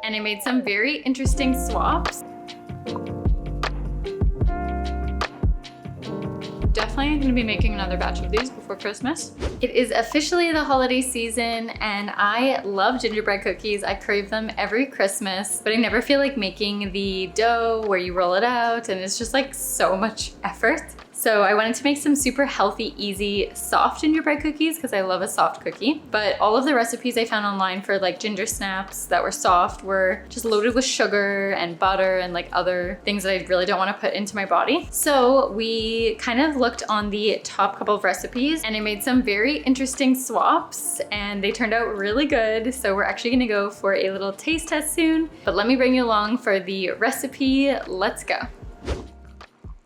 and I made some very interesting swaps. Definitely going to be making another batch of these before Christmas. It is officially the holiday season and I love gingerbread cookies. I crave them every Christmas, but I never feel like making the dough where you roll it out, and it's just like so much effort. So I wanted to make some super healthy, easy, soft gingerbread cookies because I love a soft cookie. But all of the recipes I found online for like ginger snaps that were soft were just loaded with sugar and butter and like other things that I really don't want to put into my body. So we kind of looked on the top couple of recipes and I made some very interesting swaps and they turned out really good. So we're actually gonna go for a little taste test soon, but let me bring you along for the recipe. Let's go.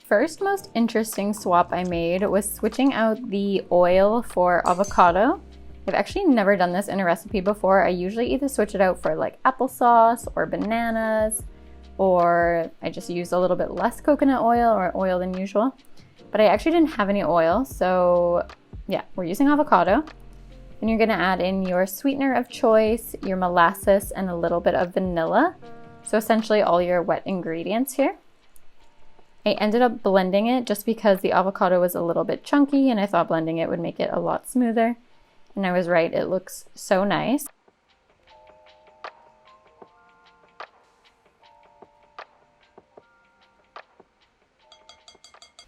First most interesting swap I made was switching out the oil for avocado. I've actually never done this in a recipe before. I usually either switch it out for like applesauce or bananas, or I just use a little bit less coconut oil or oil than usual. But I actually didn't have any oil, so yeah, we're using avocado. Then you're gonna add in your sweetener of choice, your molasses, and a little bit of vanilla. So essentially all your wet ingredients here. I ended up blending it just because the avocado was a little bit chunky and I thought blending it would make it a lot smoother. And I was right, it looks so nice.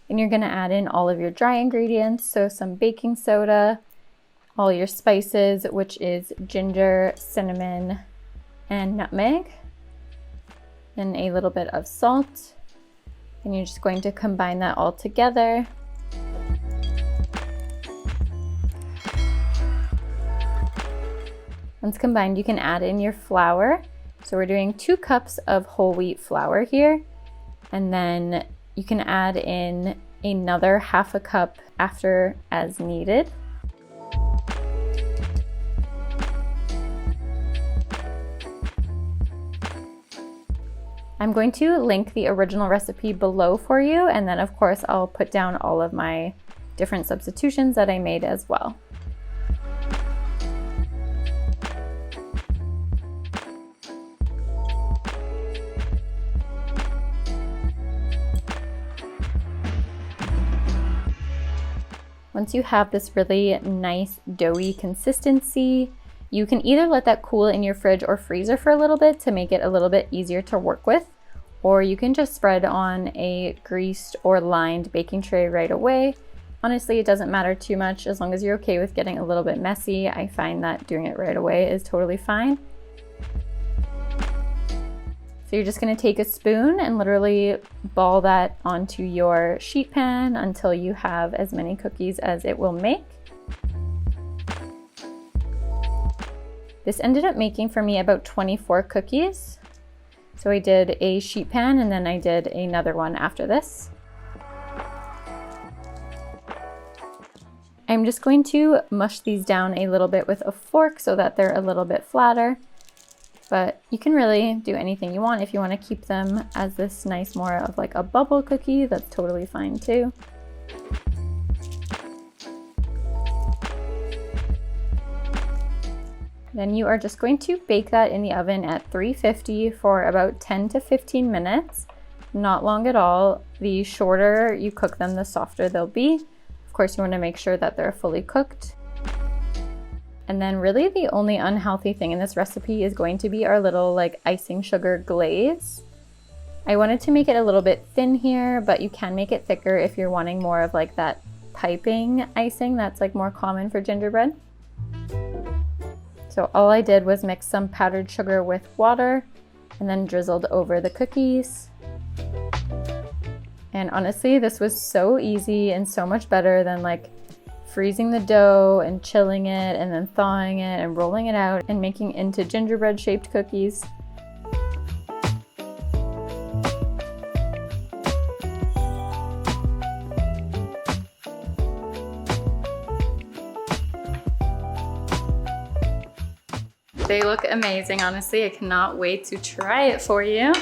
And you're gonna add in all of your dry ingredients, so some baking soda, all your spices, which is ginger, cinnamon, and nutmeg, and a little bit of salt. And you're just going to combine that all together. Once combined, you can add in your flour. So we're doing 2 cups of whole wheat flour here. And then you can add in another half a cup after as needed. I'm going to link the original recipe below for you, and then of course I'll put down all of my different substitutions that I made as well. Once you have this really nice doughy consistency, you can either let that cool in your fridge or freezer for a little bit to make it a little bit easier to work with, or you can just spread on a greased or lined baking tray right away. Honestly, it doesn't matter too much as long as you're okay with getting a little bit messy. I find that doing it right away is totally fine. So you're just gonna take a spoon and literally ball that onto your sheet pan until you have as many cookies as it will make. This ended up making for me about 24 cookies. So I did a sheet pan and then I did another one after this. I'm just going to mush these down a little bit with a fork so that they're a little bit flatter. But you can really do anything you want. If you want to keep them as this nice, more of like a bubble cookie, that's totally fine too. Then you are just going to bake that in the oven at 350 for about 10 to 15 minutes. Not long at all. The shorter you cook them, the softer they'll be. Of course, you want to make sure that they're fully cooked. And then really the only unhealthy thing in this recipe is going to be our little like icing sugar glaze. I wanted to make it a little bit thin here, but you can make it thicker if you're wanting more of like that piping icing that's like more common for gingerbread. So all I did was mix some powdered sugar with water and then drizzled over the cookies. And honestly, this was so easy and so much better than like freezing the dough and chilling it and then thawing it and rolling it out and making into gingerbread shaped cookies. They look amazing, honestly. I cannot wait to try it for you.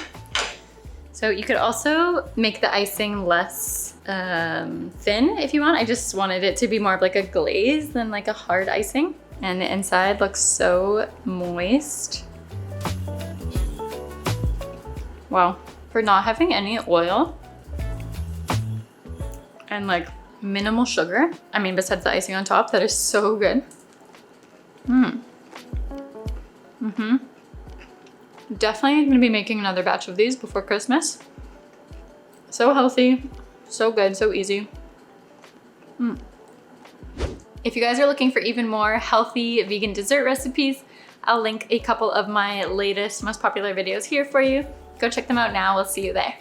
So you could also make the icing less thin if you want. I just wanted it to be more of like a glaze than like a hard icing. And the inside looks so moist. Wow. For not having any oil and like minimal sugar, I mean, besides the icing on top, that is so good. Definitely gonna be making another batch of these before Christmas. So healthy, so good, so easy. If you guys are looking for even more healthy vegan dessert recipes, I'll link a couple of my latest, most popular videos here for you. Go check them out now. We'll see you there.